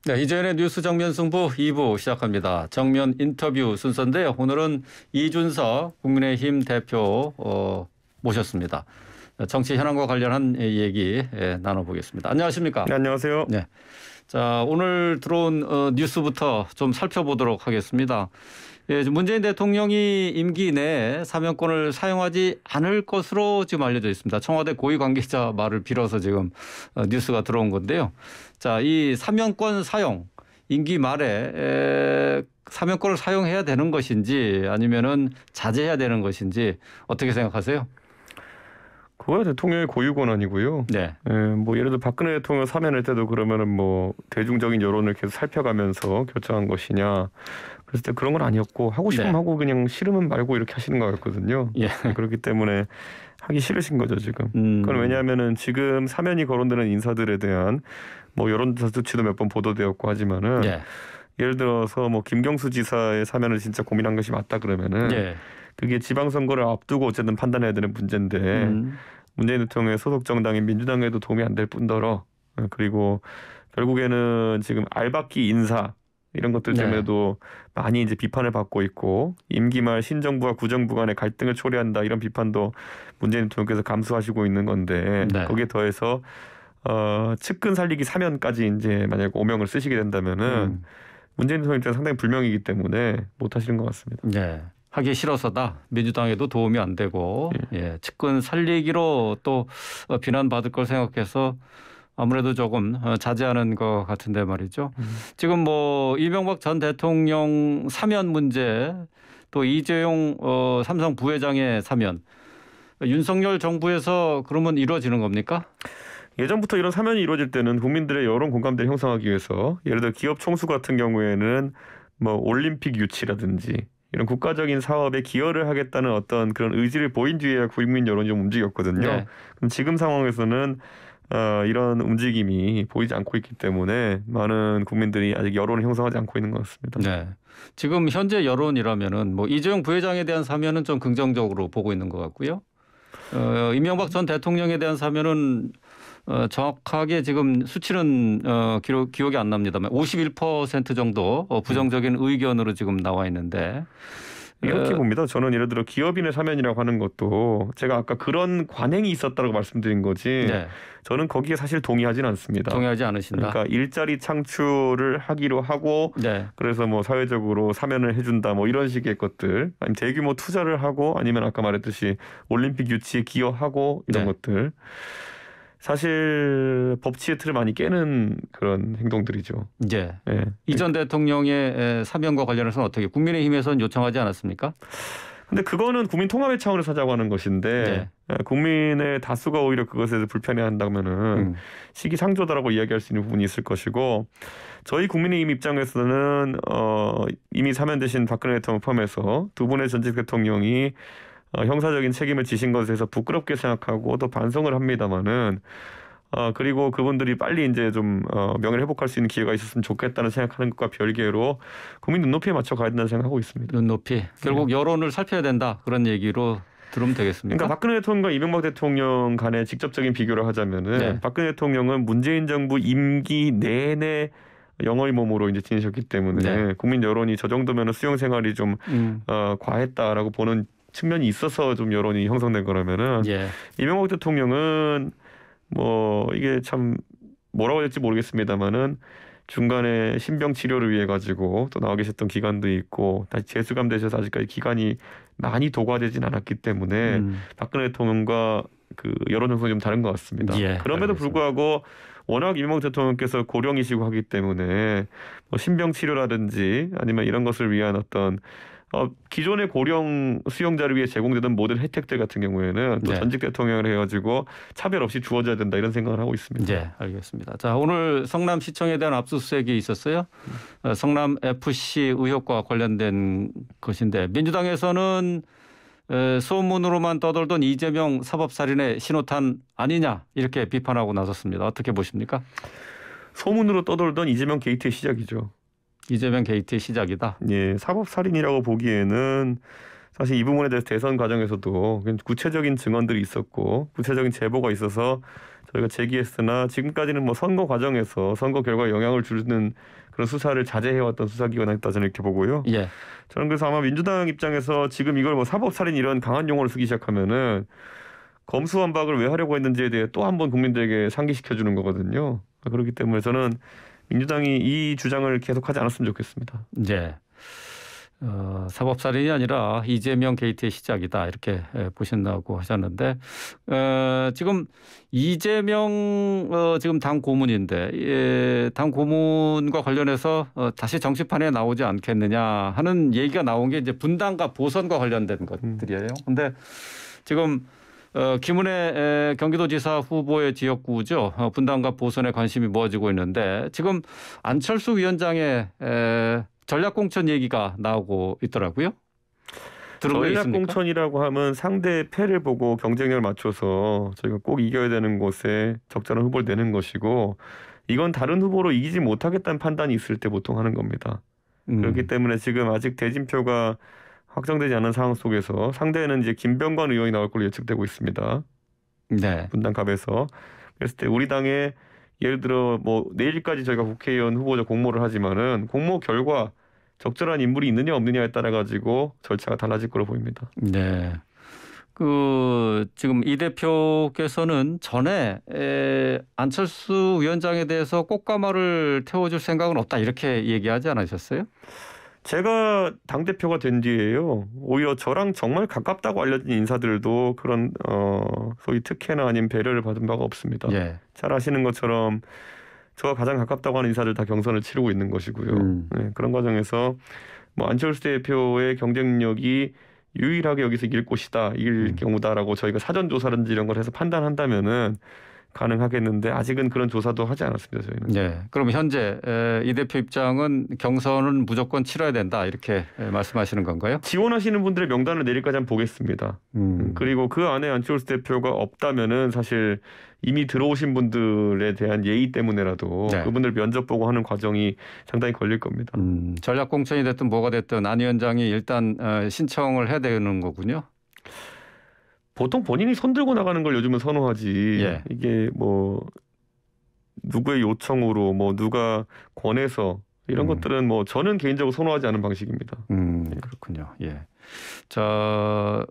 네, 이재현의 뉴스 정면 승부 2부 시작합니다. 정면 인터뷰 순서인데요. 오늘은 이준석 국민의힘 대표 모셨습니다. 정치 현안과 관련한 얘기 나눠보겠습니다. 안녕하십니까? 네, 안녕하세요. 네. 자, 오늘 들어온 뉴스부터 좀 살펴보도록 하겠습니다. 예, 문재인 대통령이 임기 내에 사면권을 사용하지 않을 것으로 지금 알려져 있습니다. 청와대 고위 관계자 말을 빌어서 지금 뉴스가 들어온 건데요. 자, 이 사면권 사용 임기 말에 사면권을 사용해야 되는 것인지 아니면은 자제해야 되는 것인지 어떻게 생각하세요? 그거야 대통령의 고유 권한이고요. 네. 뭐 예를 들어 박근혜 대통령 사면할 때도 그러면은 뭐 대중적인 여론을 계속 살펴가면서 결정한 것이냐. 그랬을 때 그런 건 아니었고 하고 싶으면 네. 하고 그냥 싫으면 말고 이렇게 하시는 것 같거든요. 예. 그렇기 때문에 하기 싫으신 거죠 지금. 그건 왜냐하면은 지금 사면이 거론되는 인사들에 대한 뭐 여론조사 수치도 몇 번 보도되었고 하지만은 예. 예를 들어서 뭐 김경수 지사의 사면을 진짜 고민한 것이 맞다 그러면은 예. 그게 지방선거를 앞두고 어쨌든 판단해야 되는 문제인데 문재인 대통령의 소속 정당인 민주당에도 도움이 안 될 뿐더러 그리고 결국에는 지금 알박기 인사 이런 것들 때문에도 많이 이제 비판을 받고 있고 임기 말 신정부와 구정부 간의 갈등을 초래한다 이런 비판도 문재인 대통령께서 감수하시고 있는 건데 거기에 더해서 측근 살리기 사면까지 이제 만약 오명을 쓰시게 된다면은 문재인 대통령 입장에 상당히 불명이기 때문에 못 하시는 것 같습니다. 네. 하기 싫어서다. 민주당에도 도움이 안 되고 예, 측근 살리기로 또 비난받을 걸 생각해서 아무래도 조금 자제하는 것 같은데 말이죠. 지금 뭐 이명박 전 대통령 사면 문제 또 이재용 삼성 부회장의 사면 윤석열 정부에서 그러면 이루어지는 겁니까? 예전부터 이런 사면이 이루어질 때는 국민들의 여론 공감대를 형성하기 위해서 예를 들어 기업 총수 같은 경우에는 뭐 올림픽 유치라든지 이런 국가적인 사업에 기여를 하겠다는 어떤 그런 의지를 보인 뒤에야 국민 여론이 좀 움직였거든요. 네. 그럼 지금 상황에서는 이런 움직임이 보이지 않고 있기 때문에 많은 국민들이 아직 여론을 형성하지 않고 있는 것 같습니다. 네. 지금 현재 여론이라면은 뭐 이재용 부회장에 대한 사면은 좀 긍정적으로 보고 있는 것 같고요. 이명박 전 대통령에 대한 사면은 정확하게 지금 수치는 기억이 안 납니다만 51% 정도 부정적인 의견으로 지금 나와 있는데 이렇게 봅니다. 저는 예를 들어 기업인의 사면이라고 하는 것도 제가 아까 그런 관행이 있었다고 말씀드린 거지 저는 거기에 사실 동의하지는 않습니다. 동의하지 않으신다. 그러니까 일자리 창출을 하기로 하고 그래서 뭐 사회적으로 사면을 해준다 뭐 이런 식의 것들 아니면 대규모 투자를 하고 아니면 아까 말했듯이 올림픽 유치에 기여하고 이런 것들 사실 법치의 틀을 많이 깨는 그런 행동들이죠. 네. 이전 대통령의 사면과 관련해서는 어떻게 국민의힘에서는 요청하지 않았습니까? 근데 그거는 국민 통합의 차원에서 하자고 하는 것인데 국민의 다수가 오히려 그것에 대해서 불편해한다면은 시기상조다라고 이야기할 수 있는 부분이 있을 것이고 저희 국민의힘 입장에서는 이미 사면되신 박근혜 대통령 포함해서 두 분의 전직 대통령이 형사적인 책임을 지신 것에 대해서 부끄럽게 생각하고 또 반성을 합니다마는 그리고 그분들이 빨리 이제 좀 명예를 회복할 수 있는 기회가 있었으면 좋겠다는 생각하는 것과 별개로 국민 눈높이에 맞춰 가야 된다는 생각하고 있습니다. 눈높이. 결국 여론을 살펴야 된다. 그런 얘기로 들으면 되겠습니까? 그러니까 박근혜 대통령과 이명박 대통령 간의 직접적인 비교를 하자면은 박근혜 대통령은 문재인 정부 임기 내내 영어의 몸으로 이제 지내셨기 때문에 국민 여론이 저 정도면 수용 생활이 좀 과했다라고 보는 측면이 있어서 좀 여론이 형성된 거라면은 이명박 대통령은 뭐 이게 참 뭐라고 할지 모르겠습니다만은 중간에 신병 치료를 위해 가지고 또 나와 계셨던 기간도 있고 다시 재수감되셔서 아직까지 기간이 많이 도과되진 않았기 때문에 박근혜 대통령과 그 여론 형성이 좀 다른 것 같습니다. 그럼에도 불구하고 워낙 이명박 대통령께서 고령이시고 하기 때문에 뭐 신병 치료라든지 아니면 이런 것을 위한 어떤 기존의 고령 수용자를 위해 제공되던 모든 혜택들 같은 경우에는 또 전직 대통령을 해가지고 차별 없이 주어져야 된다 이런 생각을 하고 있습니다. 네, 알겠습니다. 자, 오늘 성남시청에 대한 압수수색이 있었어요. 성남 FC 의혹과 관련된 것인데 민주당에서는 소문으로만 떠돌던 이재명 사법살인의 신호탄 아니냐 이렇게 비판하고 나섰습니다. 어떻게 보십니까? 소문으로 떠돌던 이재명 게이트의 시작이죠. 이재명 게이트의 시작이다. 사법살인이라고 보기에는 사실 이 부분에 대해서 대선 과정에서도 구체적인 증언들이 있었고 구체적인 제보가 있어서 저희가 제기했으나 지금까지는 뭐 선거 과정에서 선거 결과에 영향을 주는 그런 수사를 자제해왔던 수사기관이었다 저는 이렇게 보고요. 예. 저는 그래서 아마 민주당 입장에서 지금 이걸 뭐 사법살인 이런 강한 용어를 쓰기 시작하면은 검수완박을 왜 하려고 했는지에 대해 또 한 번 국민들에게 상기시켜 주는 거거든요. 그렇기 때문에 저는 민주당이 이 주장을 계속하지 않았으면 좋겠습니다. 네. 사법살인이 아니라 이재명 게이트의 시작이다 이렇게 보신다고 하셨는데 지금 이재명 지금 당 고문인데 당 고문과 관련해서 다시 정치판에 나오지 않겠느냐 하는 얘기가 나온 게 이제 분당과 보선과 관련된 것들이에요. 근데 지금 김은혜 경기도지사 후보의 지역구죠. 분당과 보선에 관심이 모아지고 있는데 지금 안철수 위원장의 전략공천 얘기가 나오고 있더라고요. 전략공천이라고 하면 상대의 패를 보고 경쟁력을 맞춰서 저희가 꼭 이겨야 되는 곳에 적절한 후보를 내는 것이고 이건 다른 후보로 이기지 못하겠다는 판단이 있을 때 보통 하는 겁니다. 그렇기 때문에 지금 아직 대진표가 확정되지 않은 상황 속에서 상대는 이제 김병관 의원이 나올 걸로 예측되고 있습니다. 네. 분당갑에서. 그랬을 때 우리 당에 예를 들어 뭐 내일까지 저희가 국회의원 후보자 공모를 하지만은 공모 결과 적절한 인물이 있느냐 없느냐에 따라 가지고 절차가 달라질 거로 보입니다. 네. 지금 이 대표께서는 전에 안철수 위원장에 대해서 꽃가마를 태워줄 생각은 없다 이렇게 얘기하지 않으셨어요? 제가 당대표가 된 뒤에요. 오히려 저랑 정말 가깝다고 알려진 인사들도 그런 소위 특혜나 아니면 배려를 받은 바가 없습니다. 예. 잘 아시는 것처럼 저와 가장 가깝다고 하는 인사들 다 경선을 치르고 있는 것이고요. 네, 그런 과정에서 뭐 안철수 대표의 경쟁력이 유일하게 여기서 이길 곳이다, 이길 경우다라고 저희가 사전 조사든지 이런 걸 해서 판단한다면은 가능하겠는데 아직은 그런 조사도 하지 않았습니다. 저희는. 네. 그럼 현재 이 대표 입장은 경선은 무조건 치러야 된다 이렇게 말씀하시는 건가요? 지원하시는 분들의 명단을 내일까지 한번 보겠습니다. 그리고 그 안에 안철수 대표가 없다면은 사실 이미 들어오신 분들에 대한 예의 때문에라도 네. 그분들 면접 보고 하는 과정이 상당히 걸릴 겁니다. 전략 공천이 됐든 뭐가 됐든 안 위원장이 일단 신청을 해야 되는 거군요. 보통 본인이 손들고 나가는 걸 요즘은 선호하지. 예. 이게 뭐 누구의 요청으로 뭐 누가 권해서 이런 것들은 뭐 저는 개인적으로 선호하지 않은 방식입니다. 그렇군요. 예. 자,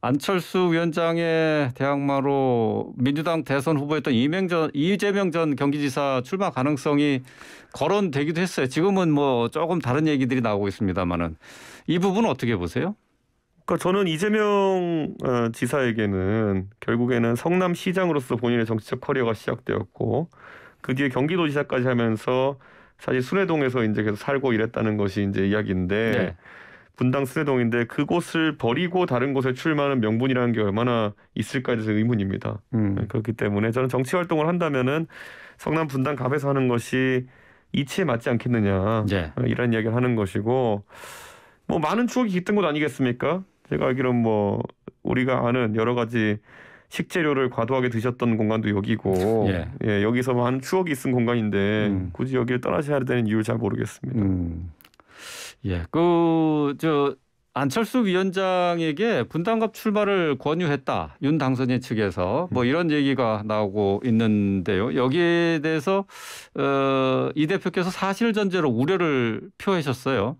안철수 위원장의 대항마로 민주당 대선 후보였던 이재명 전 경기지사 출마 가능성이 거론되기도 했어요. 지금은 뭐 조금 다른 얘기들이 나오고 있습니다만은 이 부분은 어떻게 보세요? 그러니까 저는 이재명 지사에게는 결국에는 성남시장으로서 본인의 정치적 커리어가 시작되었고 그 뒤에 경기도지사까지 하면서 사실 순회동에서 이제 계속 살고 이랬다는 것이 이제 이야기인데 네. 분당 순회동인데 그곳을 버리고 다른 곳에 출마하는 명분이라는 게 얼마나 있을까에 대해서 의문입니다. 그렇기 때문에 저는 정치 활동을 한다면은 성남 분당 갑에서 하는 것이 이치에 맞지 않겠느냐 네. 이런 이야기를 하는 것이고 뭐 많은 추억이 깃든 곳 아니겠습니까? 제가 알기로는 뭐 우리가 아는 여러 가지 식재료를 과도하게 드셨던 공간도 여기고 예, 여기서 많은 추억이 있은 공간인데 굳이 여기를 떠나셔야 되는 이유를 잘 모르겠습니다. 예, 안철수 위원장에게 분당갑 출마를 권유했다. 윤 당선인 측에서 뭐 이런 얘기가 나오고 있는데요. 여기에 대해서 이 대표께서 사실 전제로 우려를 표하셨어요.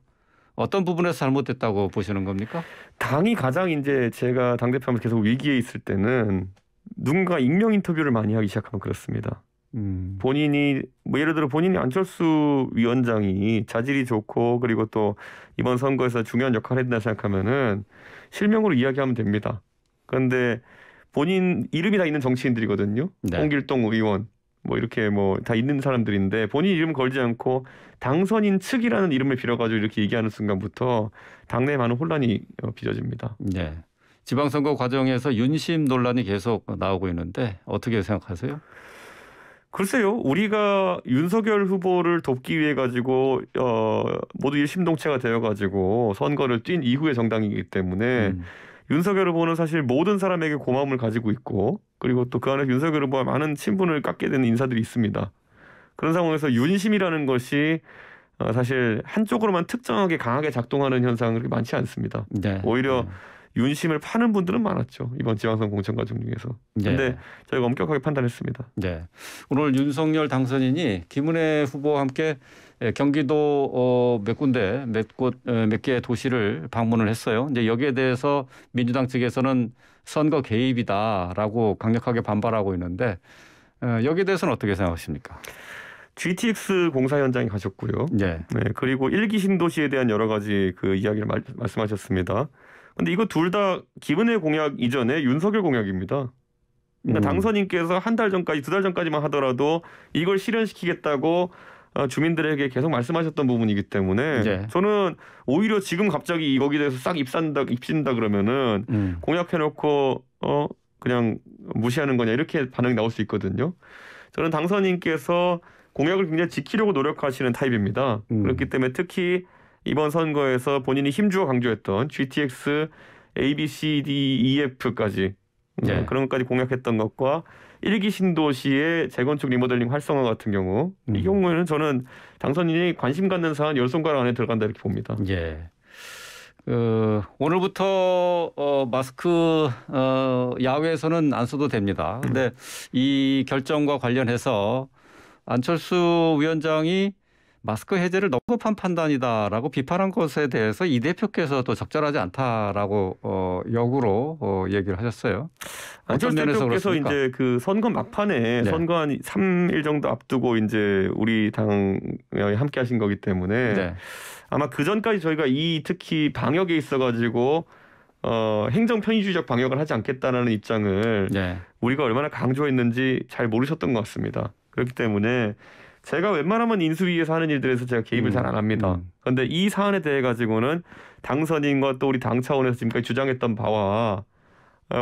어떤 부분에서 잘못됐다고 보시는 겁니까? 당이 가장 이제 제가 당대표하면서 계속 위기에 있을 때는 누군가 익명 인터뷰를 많이 하기 시작하면 그렇습니다. 본인이 뭐 예를 들어 본인이 안철수 위원장이 자질이 좋고 그리고 또 이번 선거에서 중요한 역할을 했다 생각하면은 실명으로 이야기하면 됩니다. 그런데 본인 이름이 다 있는 정치인들이거든요. 네. 홍길동 의원 뭐 이렇게 뭐 다 있는 사람들인데 본인 이름 걸지 않고 당선인 측이라는 이름을 빌어가지고 이렇게 얘기하는 순간부터 당내에 많은 혼란이 빚어집니다. 네. 지방선거 과정에서 윤심 논란이 계속 나오고 있는데 어떻게 생각하세요? 글쎄요. 우리가 윤석열 후보를 돕기 위해 가지고 모두 일심동체가 되어 가지고 선거를 뛴 이후의 정당이기 때문에 윤석열 후보는 사실 모든 사람에게 고마움을 가지고 있고 그리고 또 그 안에 윤석열 후보와 많은 친분을 깎게 되는 인사들이 있습니다. 그런 상황에서 윤심이라는 것이 사실 한쪽으로만 특정하게 강하게 작동하는 현상은 그렇게 많지 않습니다. 네. 오히려 윤심을 파는 분들은 많았죠. 이번 지방선 공천 과정 중에서. 그런데 네. 저희가 엄격하게 판단했습니다. 네. 오늘 윤석열 당선인이 김은혜 후보와 함께 경기도 몇 개의 도시를 방문을 했어요. 이제 여기에 대해서 민주당 측에서는 선거 개입이다라고 강력하게 반발하고 있는데 여기에 대해서는 어떻게 생각하십니까? GTX 공사 현장에 가셨고요. 네. 네, 그리고 1기 신도시에 대한 여러 가지 그 이야기를 말씀하셨습니다. 근데 이거 둘 다 김은혜 공약 이전에 윤석열 공약입니다. 그러니까 당선인께서 한 달 전까지, 2달 전까지만 하더라도 이걸 실현시키겠다고 주민들에게 계속 말씀하셨던 부분이기 때문에 네. 저는 오히려 지금 갑자기 거기에 대해서 싹 입신다 그러면은 공약해놓고 그냥 무시하는 거냐 이렇게 반응이 나올 수 있거든요. 저는 당선인께서 공약을 굉장히 지키려고 노력하시는 타입입니다. 그렇기 때문에 특히 이번 선거에서 본인이 힘주어 강조했던 GTX A, B, C, D, E, F까지 네. 그런 것까지 공약했던 것과 1기 신도시의 재건축 리모델링 활성화 같은 경우 이 경우에는 저는 당선인이 관심 갖는 사안 10손가락 안에 들어간다 이렇게 봅니다. 예. 오늘부터 마스크 야외에서는 안 써도 됩니다. 근데 이 결정과 관련해서 안철수 위원장이 마스크 해제를 너무 급한 판단이다라고 비판한 것에 대해서 이 대표께서도 적절하지 않다라고 역으로 얘기를 하셨어요. 안철수 대표께서 이제 그 선거 막판에 네. 선거 한 3일 정도 앞두고 이제 우리 당에 함께 하신 거기 때문에 네. 아마 그 전까지 저희가 특히 방역에 있어가지고 행정 편의주의적 방역을 하지 않겠다라는 입장을 네. 우리가 얼마나 강조했는지 잘 모르셨던 것 같습니다. 그렇기 때문에 제가 웬만하면 인수위에서 하는 일들에서 제가 개입을 잘 안 합니다. 그런데 이 사안에 대해 가지고는 당선인과 또 우리 당 차원에서 지금까지 주장했던 바와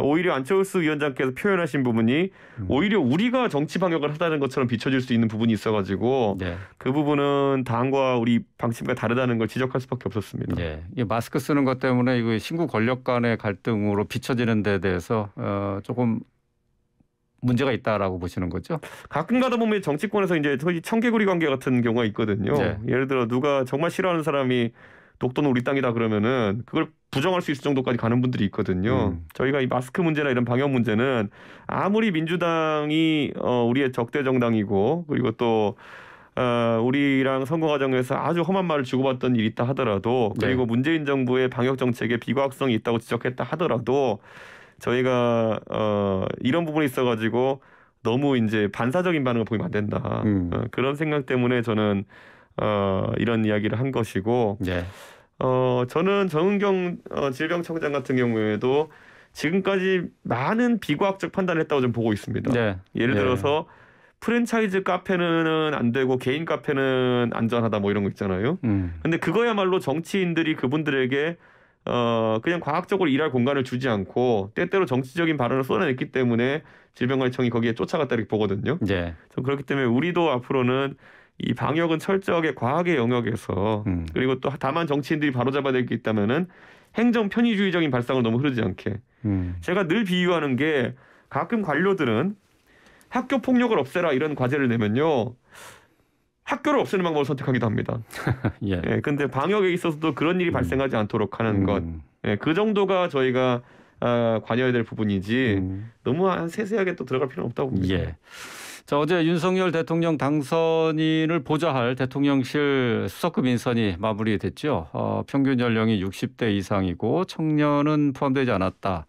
오히려 안철수 위원장께서 표현하신 부분이 오히려 우리가 정치 방역을 하다는 것처럼 비춰질 수 있는 부분이 있어가지고 네. 그 부분은 당과 우리 방침과 다르다는 걸 지적할 수밖에 없었습니다. 네. 이 마스크 쓰는 것 때문에 이거 신구 권력 간의 갈등으로 비춰지는 데 대해서 조금 문제가 있다라고 보시는 거죠? 가끔 가다 보면 정치권에서 이제 소위 청개구리 관계 같은 경우가 있거든요. 네. 예를 들어 누가 정말 싫어하는 사람이 독도는 우리 땅이다 그러면은 그걸 부정할 수 있을 정도까지 가는 분들이 있거든요. 저희가 이 마스크 문제나 이런 방역 문제는 아무리 민주당이 우리의 적대 정당이고 그리고 또 우리랑 선거 과정에서 아주 험한 말을 주고받던 일이 있다 하더라도 그리고 문재인 정부의 방역 정책에 비과학성이 있다고 지적했다 하더라도 저희가 이런 부분이 있어가지고 너무 이제 반사적인 반응을 보이면 안 된다. 그런 생각 때문에 저는 이런 이야기를 한 것이고 네. 저는 정은경 질병청장 같은 경우에도 지금까지 많은 비과학적 판단을 했다고 좀 보고 있습니다. 네. 예를 들어서 프랜차이즈 카페는 안 되고 개인 카페는 안전하다 뭐 이런 거 있잖아요. 근데 그거야말로 정치인들이 그분들에게 그냥 과학적으로 일할 공간을 주지 않고 때때로 정치적인 발언을 쏟아냈기 때문에 질병관리청이 거기에 쫓아갔다 이렇게 보거든요. 네. 그렇기 때문에 우리도 앞으로는 이 방역은 철저하게 과학의 영역에서 그리고 또 다만 정치인들이 바로잡아야 될 게 있다면은 행정 편의주의적인 발상을 너무 흐르지 않게. 제가 늘 비유하는 게 가끔 관료들은 학교 폭력을 없애라 이런 과제를 내면요. 학교를 없애는 방법을 선택하기도 합니다. 예. 근데 방역에 있어서도 그런 일이 발생하지 않도록 하는 것. 그 정도가 저희가 관여해야 될 부분이지 너무 세세하게 또 들어갈 필요는 없다고 봅니다. 예. 자, 어제 윤석열 대통령 당선인을 보좌할 대통령실 수석급 인선이 마무리됐죠. 평균 연령이 60대 이상이고 청년은 포함되지 않았다.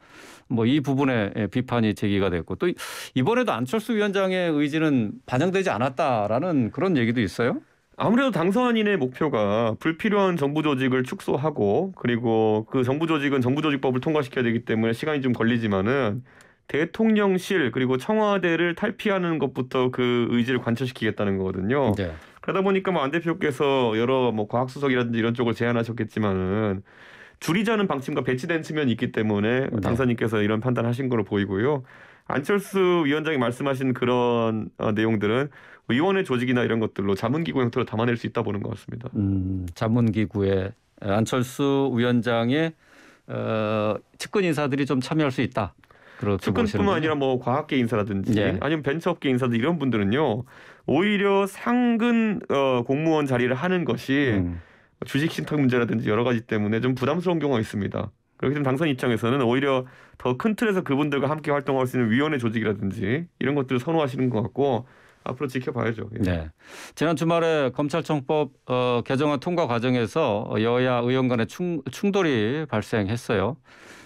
뭐 이 부분에 비판이 제기가 됐고 또 이번에도 안철수 위원장의 의지는 반영되지 않았다라는 그런 얘기도 있어요. 아무래도 당선인의 목표가 불필요한 정부 조직을 축소하고 그리고 그 정부 조직은 정부조직법을 통과시켜야 되기 때문에 시간이 좀 걸리지만은 대통령실 그리고 청와대를 탈피하는 것부터 그 의지를 관철시키겠다는 거거든요. 네. 그러다 보니까 뭐 안 대표께서 여러 뭐 과학수석이라든지 이런 쪽을 제안하셨겠지만은 줄이자는 방침과 배치된 측면이 있기 때문에 당선인께서 이런 판단하신 걸로 보이고요. 안철수 위원장이 말씀하신 그런 내용들은 의원의 조직이나 이런 것들로 자문기구 형태로 담아낼 수 있다 보는 것 같습니다. 자문기구에 안철수 위원장의 측근 인사들이 좀 참여할 수 있다. 측근뿐만 아니라 뭐 과학계 인사라든지 아니면 벤처업계 인사들 이런 분들은요. 오히려 상근 공무원 자리를 하는 것이 주식 신탁 문제라든지 여러 가지 때문에 좀 부담스러운 경우가 있습니다. 그렇기 때문에 당선 입장에서는 오히려 더 큰 틀에서 그분들과 함께 활동할 수 있는 위원회 조직이라든지 이런 것들을 선호하시는 것 같고 앞으로 지켜봐야죠. 예. 네. 지난 주말에 검찰청법 개정안 통과 과정에서 여야 의원 간의 충돌이 발생했어요.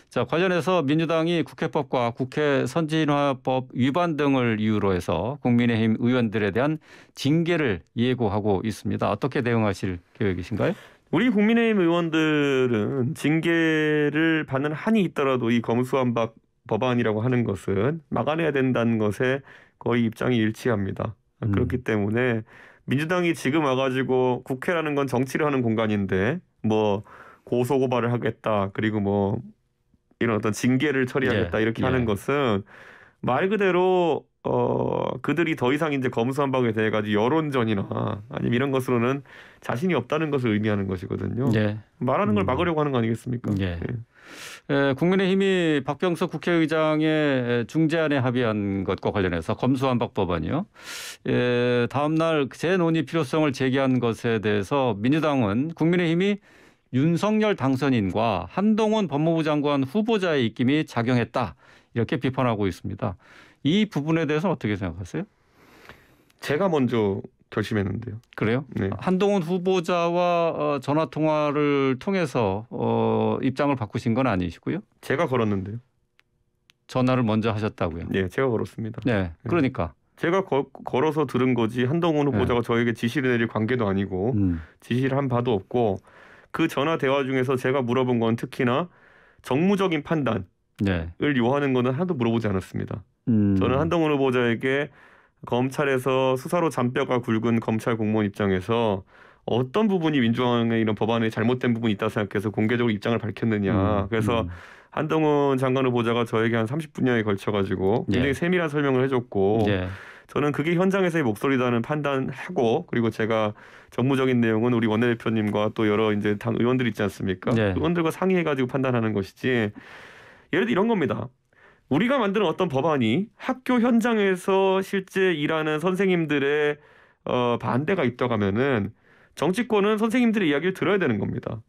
자, 관련해서 민주당이 국회법과 국회 선진화법 위반 등을 이유로 해서 국민의힘 의원들에 대한 징계를 예고하고 있습니다. 어떻게 대응하실 계획이신가요? 우리 국민의힘 의원들은 징계를 받는 한이 있더라도 이 검수완박 법안이라고 하는 것은 막아내야 된다는 것에 거의 입장이 일치합니다. 그렇기 때문에 민주당이 지금 와가지고 국회라는 건 정치를 하는 공간인데 뭐 고소고발을 하겠다 그리고 뭐 이런 어떤 징계를 처리하겠다 이렇게 하는 것은 말 그대로 그들이 더 이상 이제 검수완박에 대해 가지고 여론전이나 아니면 이런 것으로는 자신이 없다는 것을 의미하는 것이거든요. 말하는 걸 막으려고 하는 거 아니겠습니까? 국민의힘이 박병석 국회의장의 중재안에 합의한 것과 관련해서 검수완박 법안이요. 다음 날 재논의 필요성을 제기한 것에 대해서 민주당은 국민의힘이 윤석열 당선인과 한동훈 법무부 장관 후보자의 입김이 작용했다 이렇게 비판하고 있습니다. 이 부분에 대해서 어떻게 생각하세요? 제가 먼저 결심했는데요. 그래요? 네. 한동훈 후보자와 전화 통화를 통해서 입장을 바꾸신 건 아니시고요? 제가 걸었는데요. 전화를 먼저 하셨다고요? 네, 제가 걸었습니다. 네, 그러니까. 제가 걸어서 들은 거지 한동훈 후보자가 저에게 지시를 내릴 관계도 아니고 지시를 한 바도 없고 그 전화 대화 중에서 제가 물어본 건 특히나 정무적인 판단을 요하는 거는 하나도 물어보지 않았습니다. 저는 한동훈 후보자에게 검찰에서 수사로 잔뼈가 굵은 검찰 공무원 입장에서 어떤 부분이 민주당의 이런 법안에 잘못된 부분이 있다고 생각해서 공개적으로 입장을 밝혔느냐. 그래서 한동훈 장관 후보자가 저에게 한 30분여에 걸쳐가지고 굉장히 세밀한 설명을 해줬고 저는 그게 현장에서의 목소리라는 판단하고 그리고 제가 정무적인 내용은 우리 원내대표님과 또 여러 이제 당 의원들 있지 않습니까? 의원들과 상의해가지고 판단하는 것이지. 예를 들어 이런 겁니다. 우리가 만드는 어떤 법안이 학교 현장에서 실제 일하는 선생님들의 반대가 있다고 하면은 정치권은 선생님들의 이야기를 들어야 되는 겁니다.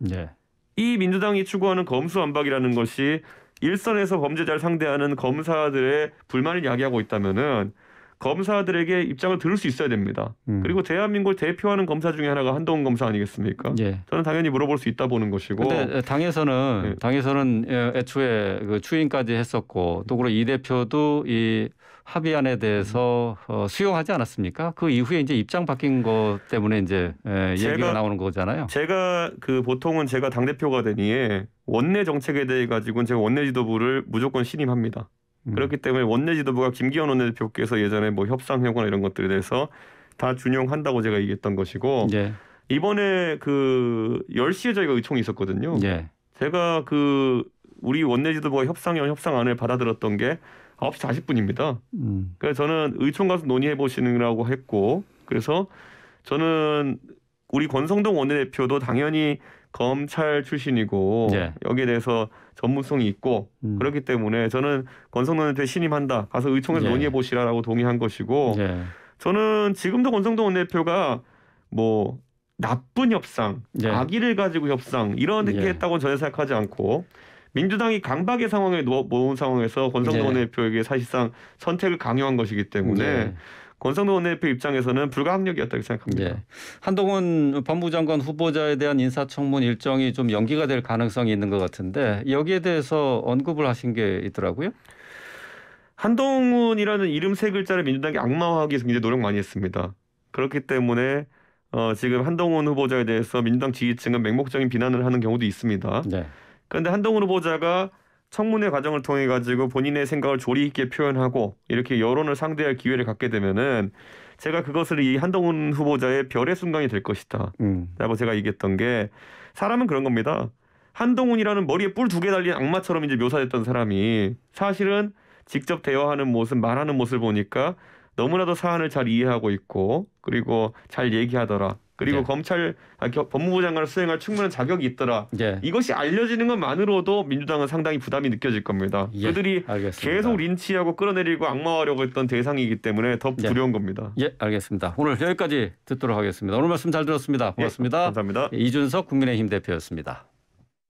이 민주당이 추구하는 검수완박이라는 것이 일선에서 범죄자를 상대하는 검사들의 불만을 야기하고 있다면은 검사들에게 입장을 들을 수 있어야 됩니다. 그리고 대한민국을 대표하는 검사 중에 하나가 한동훈 검사 아니겠습니까? 저는 당연히 물어볼 수 있다 보는 것이고. 근데 당에서는 애초에 그 추인까지 했었고 또 그리고 이 대표도 이 합의안에 대해서 수용하지 않았습니까? 그 이후에 이제 입장 바뀐 것 때문에 이제 얘기가 나오는 거잖아요. 제가 보통은 제가 당 대표가 되니 원내 정책에 대해 가지고는 제가 원내 지도부를 무조건 신임합니다. 그렇기 때문에 원내 지도부가 김기현 원내대표께서 예전에 뭐 협상회고나 이런 것들에 대해서 다 준용한다고 제가 얘기했던 것이고 이번에 그 10시에 저희가 의총이 있었거든요. 제가 우리 원내 지도부가 협상안을 받아들였던 게 9시 40분입니다. 그래서 저는 의총 가서 논의해 보시느라고 했고 그래서 저는 우리 권성동 원내대표도 당연히 검찰 출신이고 여기에 대해서 전문성이 있고 그렇기 때문에 저는 권성동 원내대표 신임한다. 가서 의총에서 논의해 보시라라고 동의한 것이고 저는 지금도 권성동 원내대표가 뭐 나쁜 협상, 악의를 가지고 협상 이렇게 했다고는 전혀 생각하지 않고 민주당이 강박의 상황에 놓은 상황에서 권성동 원내대표에게 사실상 선택을 강요한 것이기 때문에 권성동 원내대표 입장에서는 불가항력이었다고 생각합니다. 한동훈 법무부 장관 후보자에 대한 인사청문 일정이 좀 연기가 될 가능성이 있는 것 같은데 여기에 대해서 언급을 하신 게 있더라고요. 한동훈이라는 이름 세 글자를 민주당이 악마화하기 위해서 굉장히 노력 많이 했습니다. 그렇기 때문에 지금 한동훈 후보자에 대해서 민주당 지지층은 맹목적인 비난을 하는 경우도 있습니다. 그런데 한동훈 후보자가 청문회 과정을 통해 가지고 본인의 생각을 조리 있게 표현하고 이렇게 여론을 상대할 기회를 갖게 되면은 제가 그것을 이 한동훈 후보자의 별의 순간이 될 것이다 라고 제가 얘기했던 게 사람은 그런 겁니다. 한동훈이라는 머리에 뿔 2개 달린 악마처럼 이제 묘사됐던 사람이 사실은 직접 대화하는 모습, 말하는 모습을 보니까 너무나도 사안을 잘 이해하고 있고 그리고 잘 얘기하더라. 그리고 예. 법무부 장관을 수행할 충분한 자격이 있더라. 예. 이것이 알려지는 것만으로도 민주당은 상당히 부담이 느껴질 겁니다. 예. 그들이 알겠습니다. 계속 린치하고 끌어내리고 악마화하려고 했던 대상이기 때문에 더 예. 두려운 겁니다. 예, 알겠습니다. 오늘 여기까지 듣도록 하겠습니다. 오늘 말씀 잘 들었습니다. 고맙습니다. 예, 감사합니다. 이준석 국민의힘 대표였습니다.